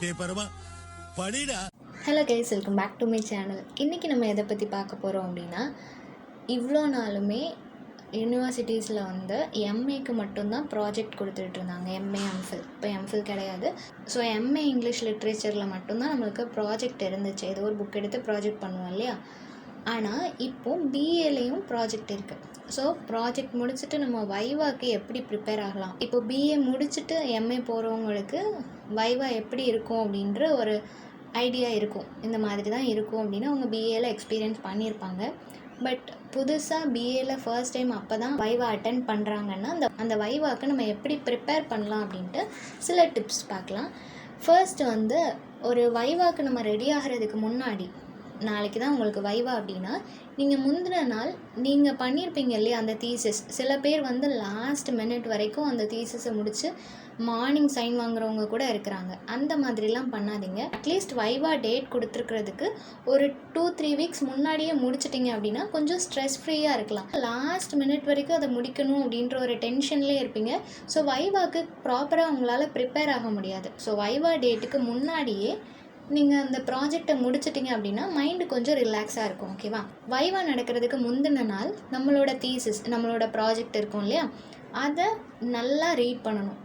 பரமா படிடா. Hello guys, welcome back to my channel. இன்றைக்கி நம்ம எதை பற்றி பார்க்க போகிறோம் அப்படின்னா, இவ்வளோ நாளுமே யூனிவர்சிட்டிஸில் வந்து எம்ஏக்கு மட்டும்தான் ப்ராஜெக்ட் கொடுத்துட்டு இருந்தாங்க. எம்ஏ எம்ஃபில், இப்போ எம்ஃபில் கிடையாது. ஸோ எம்ஏ இங்கிலீஷ் லிட்ரேச்சரில் மட்டும்தான் நம்மளுக்கு ப்ராஜெக்ட் இருந்துச்சு. ஏதோ ஒரு புக் எடுத்து ப்ராஜெக்ட் பண்ணுவோம் இல்லையா. ஆனால் இப்போது பிஏலேயும் ப்ராஜெக்ட் இருக்குது. ஸோ ப்ராஜெக்ட் முடிச்சுட்டு நம்ம வைவாக்கு எப்படி ப்ரிப்பேர் ஆகலாம், இப்போ பிஏ முடிச்சுட்டு எம்ஏ போகிறவங்களுக்கு வைவா எப்படி இருக்கும் அப்படின்ற ஒரு ஐடியா இருக்கும். இந்த மாதிரி தான் இருக்கும் அப்படின்னு அவங்க பிஏல எக்ஸ்பீரியன்ஸ் பண்ணியிருப்பாங்க. பட் புதுசாக பிஏல ஃபர்ஸ்ட் டைம் அப்போ தான் வைவா அட்டென்ட் பண்ணுறாங்கன்னா அந்த வைவாக்கு நம்ம எப்படி ப்ரிப்பேர் பண்ணலாம் அப்படின்ட்டு சில டிப்ஸ் பார்க்கலாம். ஃபர்ஸ்ட் வந்து ஒரு வைவாக்கு நம்ம ரெடி ஆகிறதுக்கு முன்னாடி, நாளைக்கு தான் உங்களுக்கு வைவா அப்படின்னா, நீங்கள் முந்தின நாள் நீங்கள் பண்ணியிருப்பீங்க இல்லையா அந்த தீசிஸ். சில பேர் வந்து லாஸ்ட் மினிட் வரைக்கும் அந்த தீசிஸை முடித்து மார்னிங் சைன் வாங்குறவங்க கூட இருக்கிறாங்க. அந்த மாதிரிலாம் பண்ணாதீங்க. அட்லீஸ்ட் வைவா டேட் கொடுத்துருக்கிறதுக்கு ஒரு 2-3 வீக்ஸ் முன்னாடியே முடிச்சிட்டிங்க அப்படின்னா கொஞ்சம் ஸ்ட்ரெஸ் ஃப்ரீயாக இருக்கலாம். லாஸ்ட் மினிட் வரைக்கும் அதை முடிக்கணும் அப்படின்ற ஒரு டென்ஷன்லேயே இருப்பீங்க. ஸோ வைவாக்கு ப்ராப்பராக உங்களால் ப்ரிப்பேர் ஆக முடியாது. ஸோ வைவா டேட்டுக்கு முன்னாடியே நீங்கள் அந்த ப்ராஜெக்டை முடிச்சிட்டிங்க அப்படின்னா மைண்டு கொஞ்சம் ரிலாக்ஸாக இருக்கும். ஓகேவா. வைவா நடக்கிறதுக்கு முந்தின நாள் நம்மளோட தீசிஸ், நம்மளோட ப்ராஜெக்ட் இருக்கும் இல்லையா, அதை நல்லா ரீட் பண்ணணும்.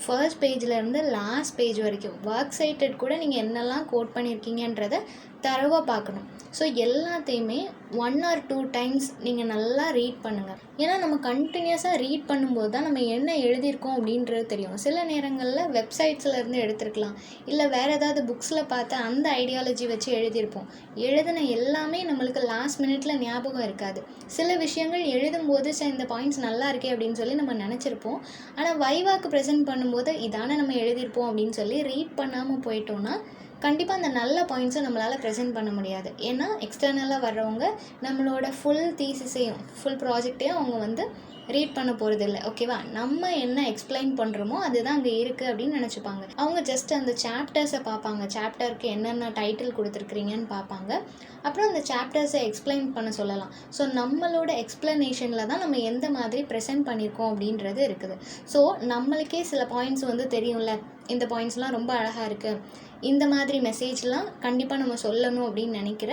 ஃபர்ஸ்ட் பேஜ்லேருந்து லாஸ்ட் பேஜ் வரைக்கும் ஒர்க் சைட்டட் கூட நீங்கள் என்னெல்லாம் கோட் பண்ணியிருக்கீங்கன்றதை தரவாக பார்க்கணும். ஸோ எல்லாத்தையுமே 1 or 2 times நீங்கள் நல்லா ரீட் பண்ணுங்கள். ஏன்னா நம்ம கண்டினியூஸாக ரீட் பண்ணும்போது தான் நம்ம என்ன எழுதியிருக்கோம் அப்படின்றது தெரியும். சில நேரங்களில் வெப்சைட்ஸ்லேருந்து எடுத்துருக்கலாம், இல்லை வேறு ஏதாவது புக்ஸில் பார்த்து அந்த ஐடியாலஜி வச்சு எழுதியிருப்போம். எழுதின எல்லாமே நம்மளுக்கு லாஸ்ட் மினிட்ல ஞாபகம் இருக்காது. சில விஷயங்கள் எழுதும்போது இந்த பாயிண்ட்ஸ் நல்லா இருக்கே அப்படின்னு சொல்லி நம்ம நினச்சிருப்போம். ஆனால் வைவாக்கு ப்ரெசென்ட் பண்ணும்போது இதானே நம்ம எழுதியிருப்போம் அப்படின்னு சொல்லி ரீட் பண்ணாமல் போயிட்டோன்னா கண்டிப்பாக அந்த நல்ல பாயிண்ட்ஸை நம்மளால் ப்ரெசென்ட் பண்ண முடியாது. ஏன்னா எக்ஸ்டர்னலாக வர்றவங்க நம்மளோட ஃபுல் தீசிஸையும் ஃபுல் ப்ராஜெக்டையும் அவங்க வந்து ரீட் பண்ண போகிறது இல்லை. ஓகேவா. நம்ம என்ன எக்ஸ்பிளைன் பண்ணுறோமோ அதுதான் அங்கே இருக்குது அப்படின்னு நினச்சிப்பாங்க. அவங்க ஜஸ்ட் அந்த சாப்டர்ஸை பார்ப்பாங்க, சாப்டருக்கு என்னென்ன டைட்டில் கொடுத்துருக்குறீங்கன்னு பார்ப்பாங்க. அப்புறம் அந்த சாப்டர்ஸை எக்ஸ்பிளைன் பண்ண சொல்லலாம். ஸோ நம்மளோட எக்ஸ்ப்ளனேஷனில் தான் நம்ம எந்த மாதிரி ப்ரெசென்ட் பண்ணியிருக்கோம் அப்படின்றது இருக்குது. ஸோ நம்மளுக்கே சில பாயிண்ட்ஸ் வந்து தெரியும்ல, இந்த பாயிண்ட்ஸ்லாம் ரொம்ப அழகாக இருக்குது, இந்த மாதிரி மெசேஜ்லாம் கண்டிப்பாக நம்ம சொல்லணும் அப்படின்னு நினைக்கிற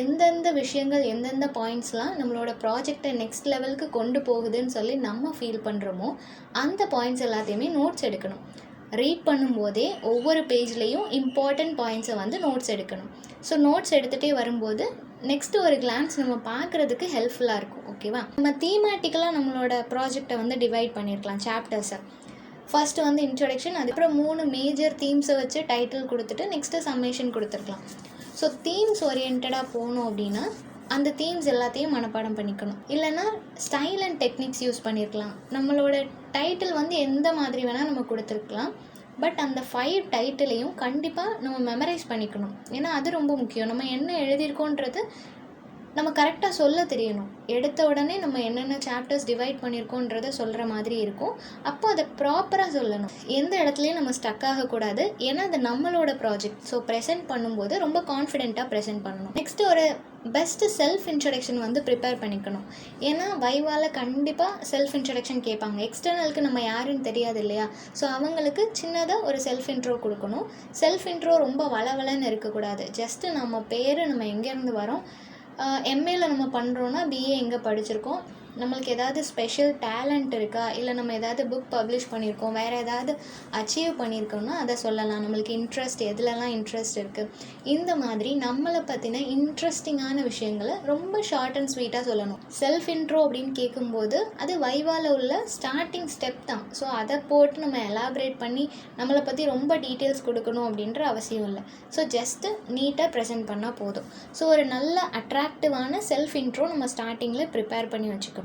எந்தெந்த விஷயங்கள், எந்தெந்த பாயிண்ட்ஸ்லாம் நம்மளோட ப்ராஜெக்டை நெக்ஸ்ட் லெவலுக்கு கொண்டு போகுதுன்னு சொல்லி நம்ம ஃபீல் பண்ணுறோமோ அந்த பாயிண்ட்ஸ் எல்லாத்தையுமே நோட்ஸ் எடுக்கணும். ரீட் பண்ணும்போதே ஒவ்வொரு பேஜ்லேயும் இம்பார்ட்டண்ட் பாயிண்ட்ஸை வந்து நோட்ஸ் எடுக்கணும். ஸோ நோட்ஸ் எடுத்துகிட்டே வரும்போது நெக்ஸ்ட் ஒரு கிளான்ஸ் நம்ம பார்க்குறதுக்கு ஹெல்ப்ஃபுல்லாக இருக்கும். ஓகேவா. நம்ம தீமேட்டிக்கலாக நம்மளோட ப்ராஜெக்டை வந்து டிவைட் பண்ணியிருக்கலாம் சாப்டர்ஸை. ஃபஸ்ட்டு வந்து இன்ட்ரொடக்ஷன், அதுக்கப்புறம் 3 மேஜர் தீம்ஸை வச்சு டைட்டில் கொடுத்துட்டு நெக்ஸ்ட்டு சம்மேஷன் கொடுத்துருக்கலாம். ஸோ தீம்ஸ் ஓரியன்டாக போகணும் அப்படின்னா அந்த தீம்ஸ் எல்லாத்தையும் மனப்பாடம் பண்ணிக்கணும். இல்லைனா ஸ்டைல் அண்ட் டெக்னிக்ஸ் யூஸ் பண்ணியிருக்கலாம். நம்மளோட டைட்டில் வந்து எந்த மாதிரி வேணால் நம்ம கொடுத்துருக்கலாம். பட் அந்த 5 டைட்டிலையும் கண்டிப்பாக நம்ம மெமரைஸ் பண்ணிக்கணும். ஏன்னா அது ரொம்ப முக்கியம். நம்ம என்ன எழுதியிருக்கோன்றது நம்ம கரெக்டாக சொல்ல தெரியணும். எடுத்த உடனே நம்ம என்னென்ன சாப்டர்ஸ் டிவைட் பண்ணியிருக்கோன்றதை சொல்கிற மாதிரி இருக்கும். அப்போ அதை ப்ராப்பராக சொல்லணும். எந்த இடத்துலையும் நம்ம ஸ்டக் ஆகக்கூடாது. ஏன்னா அது நம்மளோட ப்ராஜெக்ட். ஸோ ப்ரெசென்ட் பண்ணும்போது ரொம்ப கான்ஃபிடென்ட்டாக ப்ரெசென்ட் பண்ணணும். நெக்ஸ்ட்டு ஒரு பெஸ்ட்டு செல்ஃப் இன்ட்ரடக்ஷன் வந்து ப்ரிப்பேர் பண்ணிக்கணும். ஏன்னா வைவால கண்டிப்பாக செல்ஃப் இன்ட்ரடக்ஷன் கேட்பாங்க. எக்ஸ்டர்னலுக்கு நம்ம யாருன்னு தெரியாது இல்லையா. ஸோ அவங்களுக்கு சின்னதாக ஒரு செல்ஃப் இன்ட்ரோ கொடுக்கணும். செல்ஃப் இன்ட்ரோ ரொம்ப வளவலன்னு இருக்கக்கூடாது. ஜஸ்ட்டு நம்ம பேர், நம்ம எங்கேருந்து வரோம், எம்ஏல நம்ம பண்ணுறோன்னா பிஏ எங்கே படிச்சிருக்கோம், நம்மளுக்கு ஏதாவது ஸ்பெஷல் டேலண்ட் இருக்கா, இல்லை நம்ம ஏதாவது புக் பப்ளிஷ் பண்ணியிருக்கோம், வேறு ஏதாவது அச்சீவ் பண்ணியிருக்கோம்னா அதை சொல்லலாம். நம்மளுக்கு இன்ட்ரெஸ்ட் எதுலலாம் இன்ட்ரெஸ்ட் இருக்குது, இந்த மாதிரி நம்மளை பற்றின இன்ட்ரெஸ்டிங்கான விஷயங்களை ரொம்ப ஷார்ட் அண்ட் ஸ்வீட்டாக சொல்லணும். செல்ஃப் இன்ட்ரோ அப்படின்னு கேட்கும்போது அது வைவால உள்ள ஸ்டார்டிங் ஸ்டெப் தான். ஸோ அதை போட்டு நம்ம எலாபரேட் பண்ணி நம்மளை பற்றி ரொம்ப டீட்டெயில்ஸ் கொடுக்கணும் அப்படின்ற அவசியம் இல்லை. ஸோ ஜஸ்ட்டு நீட்டாக ப்ரெசென்ட் பண்ணால் போதும். ஸோ ஒரு நல்ல அட்ராக்டிவான செல்ஃப் இன்ட்ரோ நம்ம ஸ்டார்டிங்கில் ப்ரிப்பேர் பண்ணி வச்சுக்கணும்.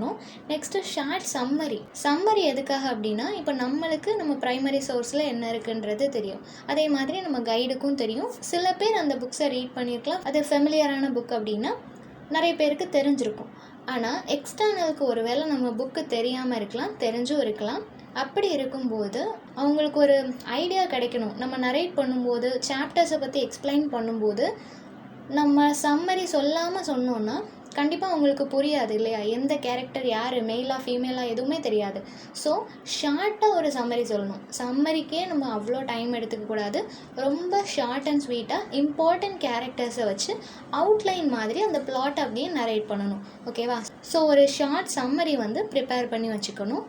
நெக்ஸ்ட்டு ஷார்ட் சம்மரி எதுக்காக அப்படின்னா, இப்போ நம்மளுக்கு நம்ம ப்ரைமரி சோர்ஸில் என்ன இருக்குன்றது தெரியும். அதே மாதிரி நம்ம கைடுக்கும் தெரியும். சில பேர் அந்த புக்ஸை ரீட் பண்ணியிருக்கலாம். அது ஃபெமிலியரான புக் அப்படின்னா நிறைய பேருக்கு தெரிஞ்சிருக்கும். ஆனால் எக்ஸ்டர்னலுக்கு ஒரு வேளை நம்ம புக்கு தெரியாமல் இருக்கலாம், தெரிஞ்சும் இருக்கலாம். அப்படி இருக்கும்போது அவங்களுக்கு ஒரு ஐடியா கிடைக்கணும். நம்ம நரேட் பண்ணும்போது, சாப்டர்ஸை பற்றி எக்ஸ்பிளைன் பண்ணும்போது நம்ம சம்மரி சொல்லாமல் சொன்னோன்னா கண்டிப்பாக உங்களுக்கு புரியாது இல்லையா, எந்த கேரக்டர் யார், மெயிலாக ஃபீமேலாக எதுவுமே தெரியாது. ஸோ ஷார்ட்டாக ஒரு சம்மரி சொல்லணும். சம்மரிக்கே நம்ம அவ்வளோ டைம் எடுத்துக்கக்கூடாது. ரொம்ப ஷார்ட் அண்ட் ஸ்வீட்டாக இம்பார்ட்டண்ட் கேரக்டர்ஸை வச்சு அவுட்லைன் மாதிரி அந்த பிளாட் அப்படியே நரேட் பண்ணணும். ஓகேவா? ஸோ ஒரு ஷார்ட் சம்மரி வந்து ப்ரிப்பேர் பண்ணி வச்சுக்கணும்.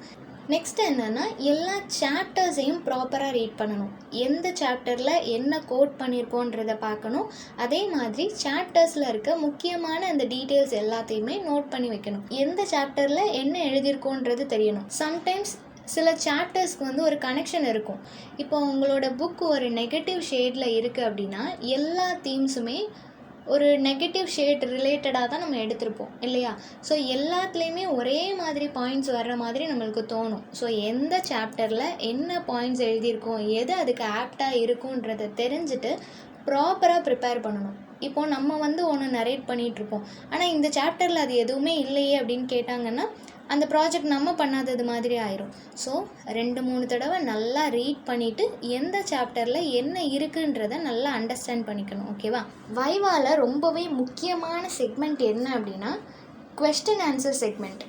நெக்ஸ்ட் என்னென்னா, எல்லா சாப்டர்ஸையும் ப்ராப்பராக ரீட் பண்ணணும். எந்த சாப்டரில் என்ன கோட் பண்ணியிருக்கோன்றதை பார்க்கணும். அதே மாதிரி சாப்டர்ஸில் இருக்க முக்கியமான அந்த டீட்டெயில்ஸ் எல்லாத்தையுமே நோட் பண்ணி வைக்கணும். எந்த சாப்டரில் என்ன எழுதியிருக்கோன்றது தெரியணும். சம்டைம்ஸ் சில சாப்டர்ஸ்க்கு வந்து ஒரு கனெக்ஷன் இருக்கும். இப்போ உங்களோட புக் ஒரு நெகட்டிவ் ஷேடில் இருக்குது அப்படின்னா எல்லா தீம்ஸுமே ஒரு நெகட்டிவ் ஷேட் ரிலேட்டடாக தான் நம்ம எடுத்திருப்போம் இல்லையா? ஸோ எல்லாத்துலேயுமே ஒரே மாதிரி பாயிண்ட்ஸ் வர்ற மாதிரி நம்மளுக்கு தோணும். ஸோ எந்த சாப்டரில் என்ன பாயிண்ட்ஸ் எழுதியிருக்கோம், எது அதுக்கு ஆப்டாக இருக்குன்றதை தெரிஞ்சுட்டு ப்ராப்பராக ப்ரிப்பேர் பண்ணணும். இப்போது நம்ம வந்து ஒன்று நரேட் பண்ணிகிட்ருப்போம், ஆனால் இந்த சாப்டரில் அது எதுவுமே இல்லையே அப்படின்னு கேட்டாங்கன்னா அந்த ப்ராஜெக்ட் நம்ம பண்ணாதது மாதிரி ஆயிரும். ஸோ 2-3 தடவை நல்லா ரீட் பண்ணிவிட்டு எந்த சாப்டரில் என்ன இருக்குன்றதை நல்லா அண்டர்ஸ்டாண்ட் பண்ணிக்கணும். ஓகேவா? வைவாவில் ரொம்பவே முக்கியமான செக்மெண்ட் என்ன அப்படின்னா கொஸ்டின் ஆன்சர் செக்மெண்ட்.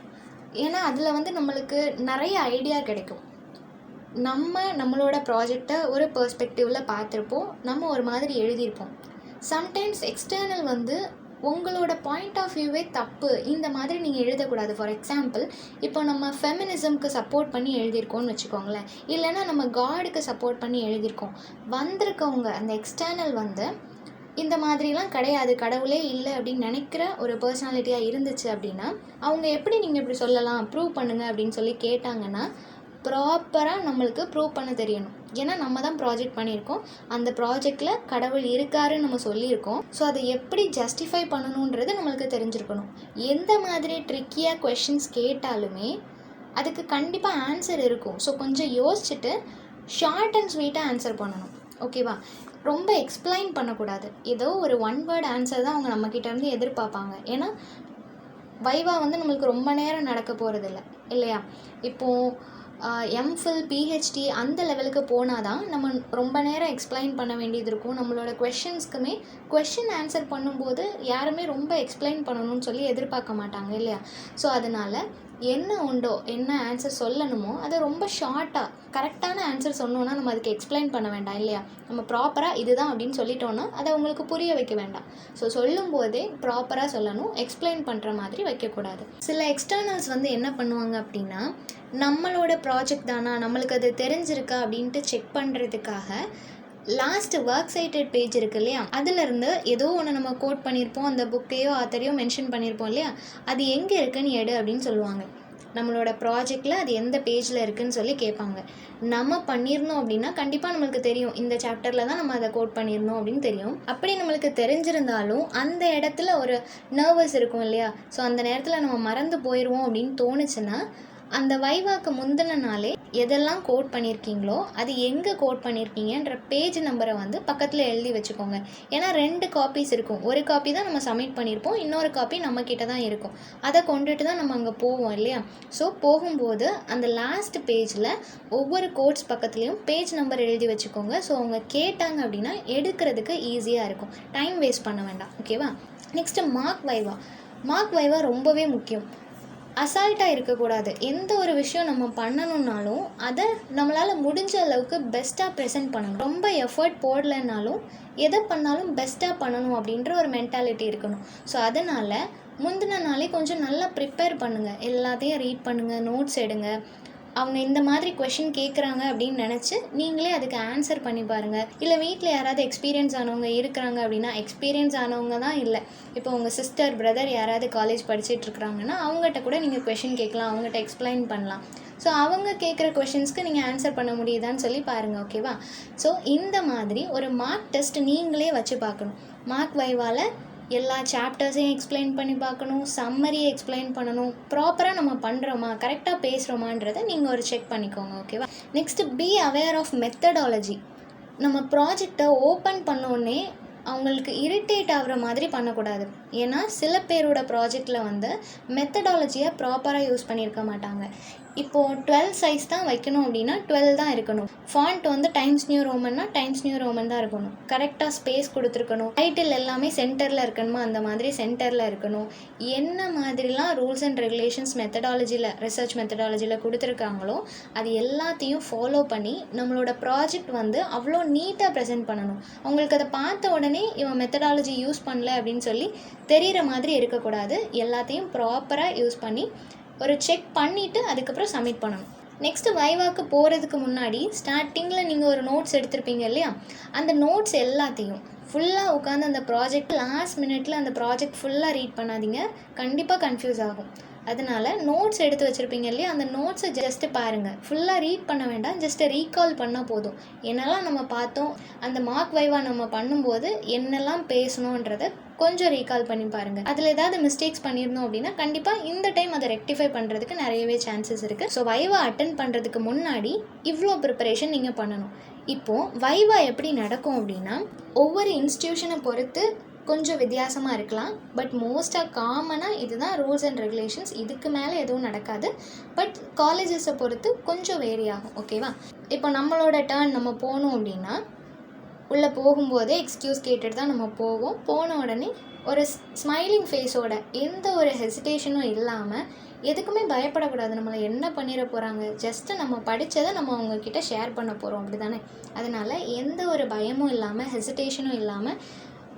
ஏன்னா அதில் வந்து நம்மளுக்கு நிறைய ஐடியா கிடைக்கும். நம்மளோட ப்ராஜெக்டை ஒரு பெர்ஸ்பெக்டிவில் பார்த்துருப்போம், நம்ம ஒரு மாதிரி எழுதியிருப்போம். சம்டைம்ஸ் எக்ஸ்டர்னல் வந்து உங்களோட பாயிண்ட் ஆஃப் வியூவே தப்பு, இந்த மாதிரி நீங்கள் எழுதக்கூடாது. ஃபார் எக்ஸாம்பிள், இப்போ நம்ம ஃபெமினிசம்க்கு சப்போர்ட் பண்ணி எழுதியிருக்கோம்னு வச்சுக்கோங்களேன், இல்லைன்னா நம்ம காடுக்கு சப்போர்ட் பண்ணி எழுதியிருக்கோம். வந்திருக்கவங்க அந்த எக்ஸ்டர்னல் வந்து இந்த மாதிரிலாம் கிடையாது, கடவுளே இல்லை அப்படின்னு நினைக்கிற ஒரு பர்சனாலிட்டியாக இருந்துச்சு அப்படின்னா அவங்க எப்படி நீங்கள் இப்படி சொல்லலாம், ப்ரூவ் பண்ணுங்கள் அப்படின்னு சொல்லி கேட்டாங்கன்னா ப்ராப்பராக நம்மளுக்கு ப்ரூவ் பண்ண தெரியணும். ஏன்னா நம்ம தான் ப்ராஜெக்ட் பண்ணியிருக்கோம், அந்த ப்ராஜெக்டில் கடவுள் இருக்காருன்னு நம்ம சொல்லியிருக்கோம். ஸோ அதை எப்படி ஜஸ்டிஃபை பண்ணணுன்றது நம்மளுக்கு தெரிஞ்சிருக்கணும். எந்த மாதிரி ட்ரிக்கியாக கொஷின்ஸ் கேட்டாலுமே அதுக்கு கண்டிப்பாக ஆன்சர் இருக்கும். ஸோ கொஞ்சம் யோசிச்சுட்டு ஷார்ட் அண்ட் ஸ்வீட்டாக ஆன்சர் பண்ணணும். ஓகேவா? ரொம்ப எக்ஸ்பிளைன் பண்ணக்கூடாது. ஏதோ ஒரு 1 வேர்ட் ஆன்சர் தான் அவங்க நம்மக்கிட்டேருந்து எதிர்பார்ப்பாங்க. ஏன்னா வைவா வந்து நம்மளுக்கு ரொம்ப நேரம் நடக்க போகிறதில்ல இல்லையா? இப்போது எம்ஃபில் பிஹெச்டி அந்த லெவலுக்கு போனால் தான் நம்ம ரொம்ப நேரம் எக்ஸ்பிளைன் பண்ண வேண்டியது இருக்கும். நம்மளோட கொஷின்ஸ்க்குமே கொஷின் ஆன்சர் பண்ணும்போது யாருமே ரொம்ப எக்ஸ்பிளைன் பண்ணணும்னு சொல்லி எதிர்பார்க்க மாட்டாங்க இல்லையா? ஸோ அதனால் என்ன உண்டோ, என்ன ஆன்சர் சொல்லணுமோ அதை ரொம்ப ஷார்ட்டாக கரெக்டான ஆன்சர் சொன்னோன்னா நம்ம அதுக்கு எக்ஸ்பிளைன் பண்ண வேண்டாம் இல்லையா? நம்ம ப்ராப்பராக இதுதான் அப்படின்னு சொல்லிட்டோன்னா அதை உங்களுக்கு புரிய வைக்க வேண்டாம். ஸோ சொல்லும்போதே ப்ராப்பராக சொல்லணும், எக்ஸ்பிளைன் பண்ணுற மாதிரி வைக்கக்கூடாது. சில எக்ஸ்டர்னல்ஸ் வந்து என்ன பண்ணுவாங்க அப்படின்னா, நம்மளோட ப்ராஜெக்ட் தானா, நம்மளுக்கு அது தெரிஞ்சிருக்கா அப்படின்ட்டு செக் பண்ணுறதுக்காக லாஸ்ட் ஒர்க் சைட்டட் பேஜ் இருக்குது இல்லையா, அதிலேருந்து ஏதோ ஒன்று நம்ம கோட் பண்ணியிருப்போம், அந்த புக்கையோ ஆத்தரையோ மென்ஷன் பண்ணியிருப்போம் இல்லையா, அது எங்கே இருக்குன்னு எடு அப்படின்னு சொல்லுவாங்க. நம்மளோட ப்ராஜெக்டில் அது எந்த பேஜில் இருக்குதுன்னு சொல்லி கேட்பாங்க. நம்ம பண்ணியிருந்தோம் அப்படின்னா கண்டிப்பாக நம்மளுக்கு தெரியும், இந்த சாப்டரில் தான் நம்ம அதை கோட் பண்ணியிருந்தோம் அப்படின்னு தெரியும். அப்படி நம்மளுக்கு தெரிஞ்சிருந்தாலும் அந்த இடத்துல ஒரு நர்வஸ் இருக்கும் இல்லையா? ஸோ அந்த நேரத்தில் நம்ம மறந்து போயிடுவோம் அப்படின்னு தோணுச்சுன்னா அந்த வைவாக்கு முந்தின நாளே எதெல்லாம் கோட் பண்ணியிருக்கீங்களோ அது எங்கே கோட் பண்ணியிருக்கீங்கன்ற பேஜ் நம்பரை வந்து பக்கத்தில் எழுதி வச்சுக்கோங்க. ஏன்னா 2 காப்பீஸ் இருக்கும். ஒரு காப்பி தான் நம்ம சப்மிட் பண்ணியிருப்போம், இன்னொரு காப்பி நம்மக்கிட்ட தான் இருக்கும். அதை கொண்டுட்டு தான் நம்ம அங்கே போவோம் இல்லையா? ஸோ போகும்போது அந்த லாஸ்ட் பேஜில் ஒவ்வொரு கோட்ஸ் பக்கத்துலேயும் பேஜ் நம்பர் எழுதி வச்சுக்கோங்க. ஸோ அவங்க கேட்டாங்க அப்படின்னா எடுக்கிறதுக்கு ஈஸியாக இருக்கும், டைம் வேஸ்ட் பண்ண வேண்டாம். ஓகேவா? நெக்ஸ்ட்டு மார்க் வைவா ரொம்பவே முக்கியம். அசால்ட்டாக இருக்கக்கூடாது. எந்த ஒரு விஷயம் நம்ம பண்ணணுன்னாலும் அதை நம்மளால் முடிஞ்ச அளவுக்கு பெஸ்ட்டாக ப்ரெசென்ட் பண்ணணும். ரொம்ப எஃபர்ட் போடலைன்னாலும் எதை பண்ணாலும் பெஸ்ட்டாக பண்ணணும் அப்படின்ற ஒரு மென்டாலிட்டி இருக்கணும். ஸோ அதனால் முந்தின நாளே கொஞ்சம் நல்லா ப்ரிப்பேர் பண்ணுங்கள், எல்லாத்தையும் ரீட் பண்ணுங்கள், நோட்ஸ் எடுங்க. அவங்க இந்த மாதிரி கொஷின் கேட்குறாங்க அப்படின்னு நினச்சி நீங்களே அதுக்கு ஆன்சர் பண்ணி பாருங்கள். இல்லை வீட்டில் யாராவது எக்ஸ்பீரியன்ஸ் ஆனவங்க இருக்கிறாங்க அப்படின்னா, எக்ஸ்பீரியன்ஸ் ஆனவங்க தான் இல்லை, இப்போ உங்கள் சிஸ்டர் பிரதர் யாராவது காலேஜ் படிச்சுட்ருக்குறாங்கன்னா அவங்ககிட்ட கூட நீங்கள் கொஷின் கேட்கலாம், அவங்ககிட்ட எக்ஸ்பிளைன் பண்ணலாம். ஸோ அவங்க கேட்குற கொஷின்ஸ்க்கு நீங்கள் ஆன்சர் பண்ண முடியுதான்னு சொல்லி பாருங்கள். ஓகேவா? ஸோ இந்த மாதிரி ஒரு மார்க் டெஸ்ட் நீங்களே வச்சு பார்க்கணும். மார்க் வைவால் எல்லா சாப்டர்ஸையும் எக்ஸ்பிளைன் பண்ணி பார்க்கணும், சம்மரியை எக்ஸ்பிளைன் பண்ணணும், ப்ராப்பராக நம்ம பண்ணுறோமா, கரெக்டாக பேசுகிறோமான்றதை நீங்கள் ஒரு செக் பண்ணிக்கோங்க. ஓகேவா? Next be aware of methodology. நம்ம ப்ராஜெக்டை ஓப்பன் பண்ணோடனே அவங்களுக்கு இரிட்டேட் ஆகிற மாதிரி பண்ணக்கூடாது. ஏன்னா சில பேரோட ப்ராஜெக்டில் வந்து மெத்தடாலஜியை ப்ராப்பராக யூஸ் பண்ணியிருக்க மாட்டாங்க. இப்போது 12 சைஸ் தான் வைக்கணும் அப்படின்னா 12 தான் இருக்கணும். ஃபாண்ட் வந்து டைம்ஸ் நியூ ரோமன்னா டைம்ஸ் நியூ ரோமன் தான் இருக்கணும். கரெக்டாக ஸ்பேஸ் கொடுத்துருக்கணும். டைட்டில் எல்லாமே சென்டரில் இருக்கணுமா அந்த மாதிரி சென்டரில் இருக்கணும். என்ன மாதிரிலாம் ரூல்ஸ் அண்ட் ரெகுலேஷன்ஸ் மெத்தடாலஜியில் ரிசர்ச் மெத்தடாலஜியில் கொடுத்துருக்காங்களோ அது எல்லாத்தையும் ஃபாலோ பண்ணி நம்மளோட ப்ராஜெக்ட் வந்து அவ்வளோ நீட்டாக ப்ரெசென்ட் பண்ணணும். அவங்களுக்கு அதை பார்த்த உடனே இவன் மெத்தடாலஜி யூஸ் பண்ணல அப்படின்னு சொல்லி தெரிகிற மாதிரி இருக்கக்கூடாது. எல்லாத்தையும் ப்ராப்பராக யூஸ் பண்ணி ஒரு செக் பண்ணிவிட்டு அதுக்கப்புறம் சப்மிட் பண்ணணும். நெக்ஸ்ட்டு வைவாக்கு போகிறதுக்கு முன்னாடி ஸ்டார்டிங்கில் நீங்கள் ஒரு நோட்ஸ் எடுத்திருப்பீங்க இல்லையா, அந்த நோட்ஸ் எல்லாத்தையும் ஃபுல்லாக உட்காந்து அந்த ப்ராஜெக்ட் லாஸ்ட் மினிட்ல அந்த ப்ராஜெக்ட் ஃபுல்லாக ரீட் பண்ணாதீங்க. கண்டிப்பாக கன்ஃபியூஸ் ஆகும். அதனால் நோட்ஸ் எடுத்து வச்சுருப்பீங்க இல்லையா, அந்த நோட்ஸை ஜஸ்ட்டு பாருங்கள். ஃபுல்லாக ரீட் பண்ண வேண்டாம், ஜஸ்ட்டு ரீகால் பண்ணால் போதும். என்னெல்லாம் நம்ம பார்த்தோம், அந்த மார்க் வைவா நம்ம பண்ணும்போது என்னெல்லாம் பேசணுன்றதை கொஞ்சம் ரீகால் பண்ணி பாருங்கள். அதில் ஏதாவது மிஸ்டேக்ஸ் பண்ணியிருந்தோம் அப்படின்னா கண்டிப்பாக இந்த டைம் அதை ரெக்டிஃபை பண்ணுறதுக்கு நிறையவே சான்சஸ் இருக்குது. ஸோ வைவா அட்டென்ட் பண்ணுறதுக்கு முன்னாடி இவ்வளோ ப்ரிப்பரேஷன் நீங்கள் பண்ணணும். இப்போது வைவா எப்படி நடக்கும் அப்படின்னா, ஒவ்வொரு இன்ஸ்டியூஷனை பொறுத்து கொஞ்சம் வித்தியாசமாக இருக்கலாம். பட் மோஸ்ட்டாக காமனாக இதுதான் ரூல்ஸ் அண்ட் ரெகுலேஷன்ஸ். இதுக்கு மேலே எதுவும் நடக்காது. பட் காலேஜஸை பொறுத்து கொஞ்சம் வேரி ஆகும். ஓகேவா? இப்போ நம்மளோட டர்ன் நம்ம போகணும் அப்படின்னா உள்ளே போகும்போதே எக்ஸ்கியூஸ் கேட்டுட்டு தான் நம்ம போவோம். போன உடனே ஒரு ஸ்மைலிங் ஃபேஸோட எந்த ஒரு ஹெசிடேஷனும் இல்லாமல், எதுக்குமே பயப்படக்கூடாது. நம்மளை என்ன பண்ணிட போகிறாங்க, ஜஸ்ட்டு நம்ம படித்ததை நம்ம அவங்கக்கிட்ட ஷேர் பண்ண போகிறோம், அப்படி தானே? அதனால் எந்த ஒரு பயமும் இல்லாமல் ஹெசிடேஷனும் இல்லாமல்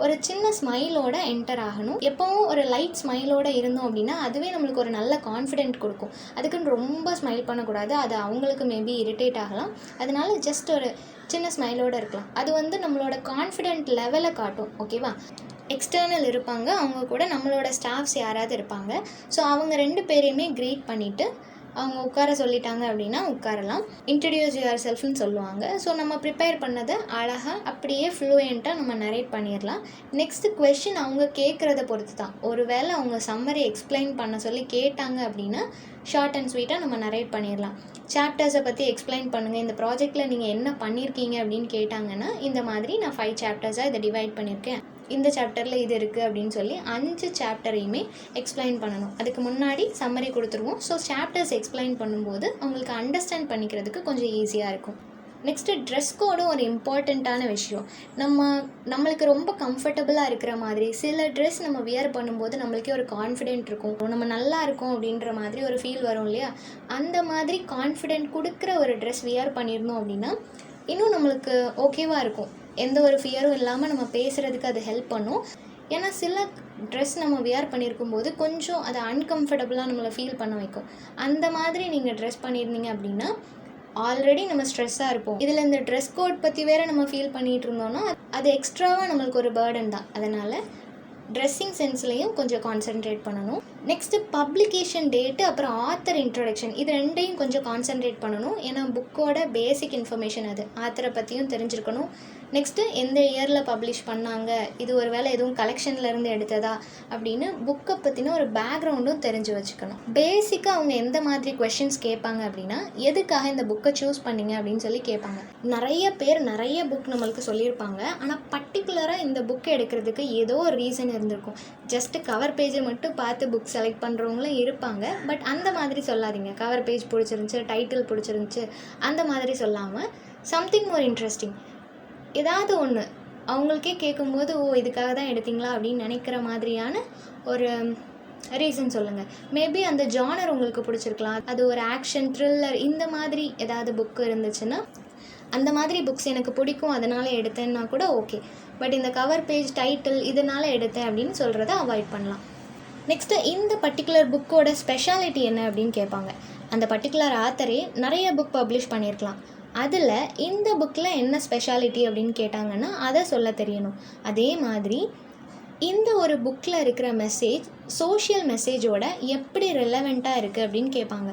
ஒரு சின்ன ஸ்மைலோட என்டர் ஆகணும். எப்போவும் ஒரு லைட் ஸ்மைலோடு இருந்தோம் அப்படின்னா அதுவே நம்மளுக்கு ஒரு நல்ல கான்ஃபிடென்ட் கொடுக்கும். அதுக்குன்னு ரொம்ப ஸ்மைல் பண்ணக்கூடாது, அது அவங்களுக்கு மேபி இரிட்டேட் ஆகலாம். அதனால ஜஸ்ட் ஒரு சின்ன ஸ்மைலோடு இருக்கலாம். அது வந்து நம்மளோட கான்ஃபிடென்ட் லெவலை காட்டும். ஓகேவா? எக்ஸ்டர்னல் இருப்பாங்க, அவங்க கூட நம்மளோட ஸ்டாஃப்ஸ் யாராவது இருப்பாங்க. ஸோ அவங்க 2 பேரையுமே க்ரீட் பண்ணிவிட்டு அவங்க உட்கார சொல்லிட்டாங்க அப்படின்னா உட்காரலாம். இன்ட்ரடியூஸ் யுவர் செல்ஃப்னு சொல்லுவாங்க. ஸோ நம்ம ப்ரிப்பேர் பண்ணதை அழகாக அப்படியே ஃப்ளூயண்ட்டாக நம்ம நரேட் பண்ணிடலாம். நெக்ஸ்ட்டு கொஷின் அவங்க கேட்குறத பொறுத்து தான். ஒரு வேளை அவங்க சம்மரி எக்ஸ்பிளைன் பண்ண சொல்லி கேட்டாங்க அப்படின்னா ஷார்ட் அண்ட் ஸ்வீட்டாக நம்ம நரேட் பண்ணிடலாம். சாப்டர்ஸை பற்றி எக்ஸ்பிளைன் பண்ணுங்கள், இந்த ப்ராஜெக்டில் நீங்கள் என்ன பண்ணியிருக்கீங்க அப்படின்னு கேட்டாங்கன்னா இந்த மாதிரி நான் 5 சாப்டர்ஸாக இதை டிவைட் பண்ணியிருக்கேன், இந்த சாப்டரில் இது இருக்குது அப்படின்னு சொல்லி 5 சாப்டரையுமே எக்ஸ்பிளைன் பண்ணணும். அதுக்கு முன்னாடி சம்மரி கொடுத்துருவோம். ஸோ சாப்டர்ஸ் எக்ஸ்பிளைன் பண்ணும்போது அவங்களுக்கு அண்டர்ஸ்டாண்ட் பண்ணிக்கிறதுக்கு கொஞ்சம் ஈஸியாக இருக்கும். நெக்ஸ்ட்டு ட்ரெஸ் கோடும் ஒரு இம்பார்ட்டண்ட்டான விஷயம். நம்மளுக்கு ரொம்ப கம்ஃபர்டபுளாக இருக்கிற மாதிரி சில ட்ரெஸ் நம்ம வியர் பண்ணும்போது நம்மளுக்கே ஒரு கான்ஃபிடென்ட் இருக்கும், நம்ம நல்லா இருக்கும் அப்படின்ற மாதிரி ஒரு ஃபீல் வரும் இல்லையா? அந்த மாதிரி கான்ஃபிடென்ட் கொடுக்குற ஒரு ட்ரெஸ் வியர் பண்ணியிருந்தோம் அப்படின்னா இன்னும் நம்மளுக்கு ஓகேவாக இருக்கும். எந்த ஒரு ஃபியரும் இல்லாமல் நம்ம பேசுகிறதுக்கு அது ஹெல்ப் பண்ணும். ஏன்னா சில ட்ரெஸ் நம்ம வியர் பண்ணியிருக்கும் போது கொஞ்சம் அது அன்கம்ஃபர்டபுளாக நம்மளை ஃபீல் பண்ண வைக்கும். அந்த மாதிரி நீங்கள் ட்ரெஸ் பண்ணியிருந்தீங்க அப்படின்னா ஆல்ரெடி நம்ம ஸ்ட்ரெஸ்ஸாக இருப்போம். இதில் இந்த ட்ரெஸ் கோட் பற்றி வேறு நம்ம ஃபீல் பண்ணிகிட்டு இருந்தோம்னா அது எக்ஸ்ட்ராவாக நம்மளுக்கு ஒரு பேர்டன் தான். அதனால் ட்ரெஸ்ஸிங் சென்ஸ்லேயும் கொஞ்சம் கான்சென்ட்ரேட் பண்ணணும். நெக்ஸ்ட்டு பப்ளிகேஷன் டேட்டு, அப்புறம் ஆத்தர் இன்ட்ரொடக்ஷன், இது 2ஐயும் கொஞ்சம் கான்சென்ட்ரேட் பண்ணணும். ஏன்னா புக்கோட பேசிக் இன்ஃபர்மேஷன் அது. ஆத்தரை பற்றியும் தெரிஞ்சிருக்கணும். நெக்ஸ்ட்டு எந்த இயரில் பப்ளிஷ் பண்ணாங்க, இது ஒரு வேளை எதுவும் கலெக்ஷன்லேருந்து எடுத்ததா அப்படின்னு புக்கை பற்றின ஒரு பேக்ரவுண்டும் தெரிஞ்சு வச்சுக்கணும். பேசிக்காக அவங்க எந்த மாதிரி கொஷின்ஸ் கேட்பாங்க அப்படின்னா, எதுக்காக இந்த புக்கை சூஸ் பண்ணிங்க அப்படின்னு சொல்லி கேட்பாங்க. நிறைய பேர் நிறைய புக் நம்மளுக்கு சொல்லியிருப்பாங்க. ஆனால் பர்டிகுலராக இந்த புக்கை எடுக்கிறதுக்கு ஏதோ ஒரு ரீசன் இருந்திருக்கும். ஜஸ்ட்டு கவர் பேஜை மட்டும் பார்த்து புக் செலக்ட் பண்ணுறவங்களும் இருப்பாங்க. பட் அந்த மாதிரி சொல்லாதீங்க. கவர் பேஜ் பிடிச்சிருந்துச்சு, டைட்டில் பிடிச்சிருந்துச்சு அந்த மாதிரி சொல்லாமல் சம்திங் மோர் இன்ட்ரெஸ்டிங், ஏதாவது ஒன்று அவங்களுக்கே கேட்கும்போது ஓ இதுக்காக தான் எடுத்தீங்களா அப்படின்னு நினைக்கிற மாதிரியான ஒரு ரீசன் சொல்லுங்கள். மேபி அந்த ஜானர் உங்களுக்கு பிடிச்சிருக்கலாம். அது ஒரு ஆக்ஷன், த்ரில்லர் இந்த மாதிரி ஏதாவது புக்கு இருந்துச்சுன்னா அந்த மாதிரி புக்ஸ் எனக்கு பிடிக்கும் அதனால் எடுத்தேன்னா கூட ஓகே. பட் இந்த கவர் பேஜ், டைட்டில் இதனால் எடுத்தேன் அப்படின்னு சொல்கிறத அவாய்ட் பண்ணலாம். நெக்ஸ்ட்டு இந்த பர்டிகுலர் புக்கோட ஸ்பெஷாலிட்டி என்ன அப்படின்னு கேட்பாங்க. அந்த பர்டிகுலர் ஆத்தரே நிறைய புக் பப்ளிஷ் பண்ணியிருக்கலாம். அதில் இந்த புக்கில் என்ன ஸ்பெஷாலிட்டி அப்படின்னு கேட்டாங்கன்னா அதை சொல்ல தெரியணும். அதே மாதிரி இந்த ஒரு புக்கில் இருக்கிற மெசேஜ் சோஷியல் மெசேஜோட எப்படி ரெலவெண்ட்டாக இருக்குது அப்படின்னு கேட்பாங்க.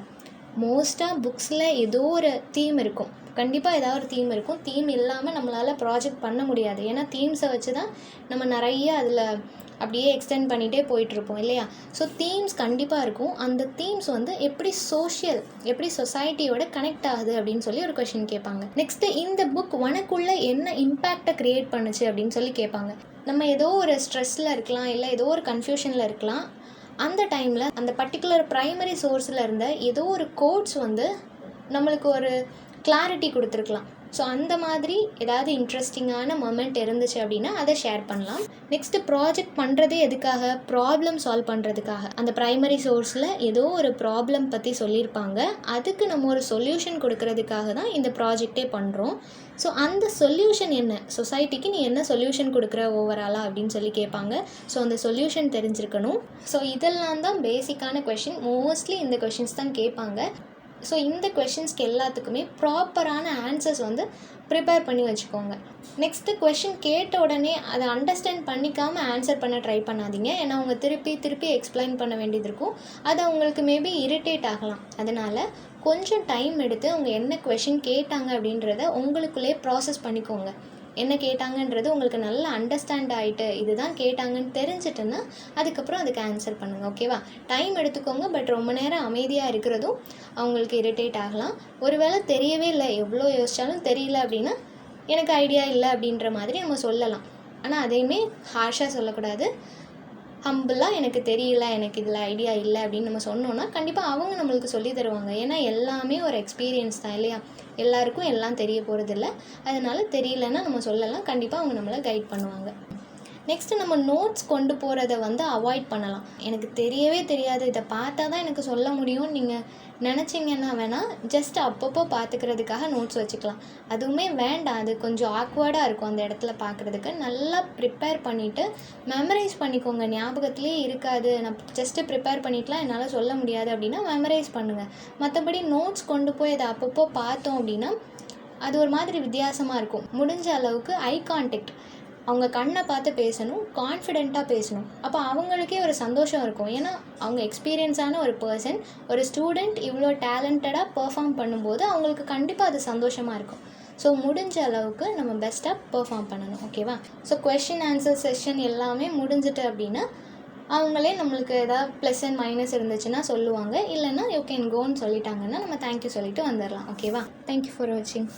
மோஸ்ட்டாக புக்ஸில் ஏதோ ஒரு தீம் இருக்கும். கண்டிப்பாக ஏதாவது ஒரு தீம் இருக்கும். தீம் இல்லாமல் நம்மளால் ப்ராஜெக்ட் பண்ண முடியாது. ஏன்னா தீம்ஸை வச்சு தான் நம்ம நிறைய அதில் அப்படியே எக்ஸ்டெண்ட் பண்ணிகிட்டே போயிட்டுருப்போம் இல்லையா? ஸோ தீம்ஸ் கண்டிப்பாக இருக்கும். அந்த தீம்ஸ் வந்து எப்படி சொசைட்டியோட கனெக்ட் ஆகுது அப்படின்னு சொல்லி ஒரு கொஷின் கேட்பாங்க. நெக்ஸ்ட்டு இந்த புக் உனக்குள்ளே என்ன இம்பேக்டை க்ரியேட் பண்ணுச்சு அப்படின்னு சொல்லி கேட்பாங்க. நம்ம ஏதோ ஒரு ஸ்ட்ரெஸ்ஸில் இருக்கலாம், இல்லை ஏதோ ஒரு கன்ஃபியூஷனில் இருக்கலாம். அந்த டைமில் அந்த பர்டிகுலர் ப்ரைமரி சோர்ஸில் இருந்த ஏதோ ஒரு கோட்ஸ் வந்து நம்மளுக்கு ஒரு கிளாரிட்டி கொடுத்துருக்கலாம். ஸோ அந்த மாதிரி ஏதாவது இன்ட்ரெஸ்டிங்கான மொமெண்ட் இருந்துச்சு அப்படின்னா அதை ஷேர் பண்ணலாம். நெக்ஸ்ட்டு ப்ராஜெக்ட் பண்ணுறதே எதுக்காக? ப்ராப்ளம் சால்வ் பண்ணுறதுக்காக. அந்த ப்ரைமரி சோர்ஸில் ஏதோ ஒரு ப்ராப்ளம் பற்றி சொல்லியிருப்பாங்க, அதுக்கு நம்ம ஒரு சொல்யூஷன் கொடுக்கறதுக்காக தான் இந்த ப்ராஜெக்டே பண்ணுறோம். ஸோ அந்த சொல்யூஷன் என்ன, சொசைட்டிக்கு நீ என்ன சொல்யூஷன் கொடுக்குற ஓவராலாக அப்படின்னு சொல்லி கேட்பாங்க. ஸோ அந்த சொல்யூஷன் தெரிஞ்சிருக்கணும். ஸோ இதெல்லாம் தான் பேசிக்கான கொஷின். மோஸ்ட்லி இந்த கொஷின்ஸ் தான் கேட்பாங்க. ஸோ இந்த கொஷின்ஸ்க்கு எல்லாத்துக்குமே ப்ராப்பரான ஆன்சர்ஸ் வந்து ப்ரிப்பேர் பண்ணி வச்சுக்கோங்க. நெக்ஸ்ட்டு கொஷின் கேட்ட உடனே அதை அண்டர்ஸ்டாண்ட் பண்ணிக்காமல் ஆன்சர் பண்ண ட்ரை பண்ணாதீங்க. ஏன்னா அவங்க திருப்பி எக்ஸ்பிளைன் பண்ண வேண்டியது இருக்கும். அது அவங்களுக்கு மேபி இரிட்டேட் ஆகலாம். அதனால் கொஞ்சம் டைம் எடுத்து அவங்க என்ன கொஷின் கேட்டாங்க அப்படின்றத உங்களுக்குள்ளே ப்ராசஸ் பண்ணிக்கோங்க. என்ன கேட்டாங்கன்றது உங்களுக்கு நல்லா அண்டர்ஸ்டாண்ட் ஆகிட்டு இதுதான் கேட்டாங்கன்னு தெரிஞ்சிட்டுன்னா அதுக்கப்புறம் அதுக்கு ஆன்சர் பண்ணுங்கள். ஓகேவா? டைம் எடுத்துக்கோங்க. பட் ரொம்ப நேரம் அமைதியாக இருக்கிறதும் அவங்களுக்கு இரிட்டேட் ஆகலாம். ஒருவேளை தெரியவே இல்லை, எவ்வளோ யோசித்தாலும் தெரியல அப்படின்னா எனக்கு ஐடியா இல்லை அப்படின்ற மாதிரி நம்ம சொல்லலாம். ஆனால் அதையுமே ஹார்ஷாக சொல்லக்கூடாது. ஹம்பிளாக எனக்கு தெரியல, எனக்கு இதில் ஐடியா இல்லை அப்படின்னு நம்ம சொன்னோன்னா கண்டிப்பாக அவங்க நம்மளுக்கு சொல்லி தருவாங்க. ஏன்னா எல்லாமே ஒரு எக்ஸ்பீரியன்ஸ் தான் இல்லையா? எல்லாருக்கும் எல்லாம் தெரிய போகிறதில்ல. அதனால் தெரியலன்னா நம்ம சொல்லலாம். கண்டிப்பாக அவங்க நம்மளை கைட் பண்ணுவாங்க. நெக்ஸ்ட்டு நம்ம நோட்ஸ் கொண்டு போகிறத வந்து அவாய்ட் பண்ணலாம். எனக்கு தெரியவே தெரியாது, இதை பார்த்தா தான் எனக்கு சொல்ல முடியும்னு நீங்கள் நினச்சிங்கன்னா வேணால் ஜஸ்ட் அப்பப்போ பார்த்துக்கிறதுக்காக நோட்ஸ் வச்சுக்கலாம். அதுவுமே வேண்டாம், அது கொஞ்சம் ஆக்வர்டாக இருக்கும் அந்த இடத்துல பார்க்குறதுக்கு. நல்லா ப்ரிப்பேர் பண்ணிவிட்டு மெமரைஸ் பண்ணிக்கோங்க. ஞாபகத்துலேயே இருக்காது, நான் ஜஸ்ட்டு ப்ரிப்பேர் பண்ணிட்டுலாம் என்னால் சொல்ல முடியாது அப்படின்னா மெமரைஸ் பண்ணுங்கள். மற்றபடி நோட்ஸ் கொண்டு போய் அதை அப்பப்போ பார்த்தோம் அப்படின்னா அது ஒரு மாதிரி வித்தியாசமாக இருக்கும். முடிஞ்ச அளவுக்கு ஐ கான்டெக்ட், அவங்க கண்ணை பார்த்து பேசணும், கான்ஃபிடெண்ட்டாக பேசணும். அப்போ அவங்களுக்கே ஒரு சந்தோஷம் இருக்கும். ஏன்னா அவங்க எக்ஸ்பீரியன்ஸான ஒரு பர்சன், ஒரு ஸ்டூடெண்ட் இவ்வளோ டேலண்டடாக பெர்ஃபார்ம் பண்ணும்போது அவங்களுக்கு கண்டிப்பாக அது சந்தோஷமாக இருக்கும். ஸோ முடிஞ்ச அளவுக்கு நம்ம பெஸ்ட்டாக பெர்ஃபார்ம் பண்ணணும். ஓகேவா? ஸோ கொஷின் ஆன்சர் செஷன் எல்லாமே முடிஞ்சிட்டு அப்படின்னா அவங்களே நம்மளுக்கு ஏதாவது ப்ளஸ் அண்ட் மைனஸ் இருந்துச்சுன்னா சொல்லுவாங்க. இல்லைன்னா யூ கேன் கோன்னு சொல்லிட்டாங்கன்னா நம்ம தேங்க்யூ சொல்லிவிட்டு வந்துடலாம். ஓகேவா? தேங்க்யூ ஃபார் வாட்சிங்.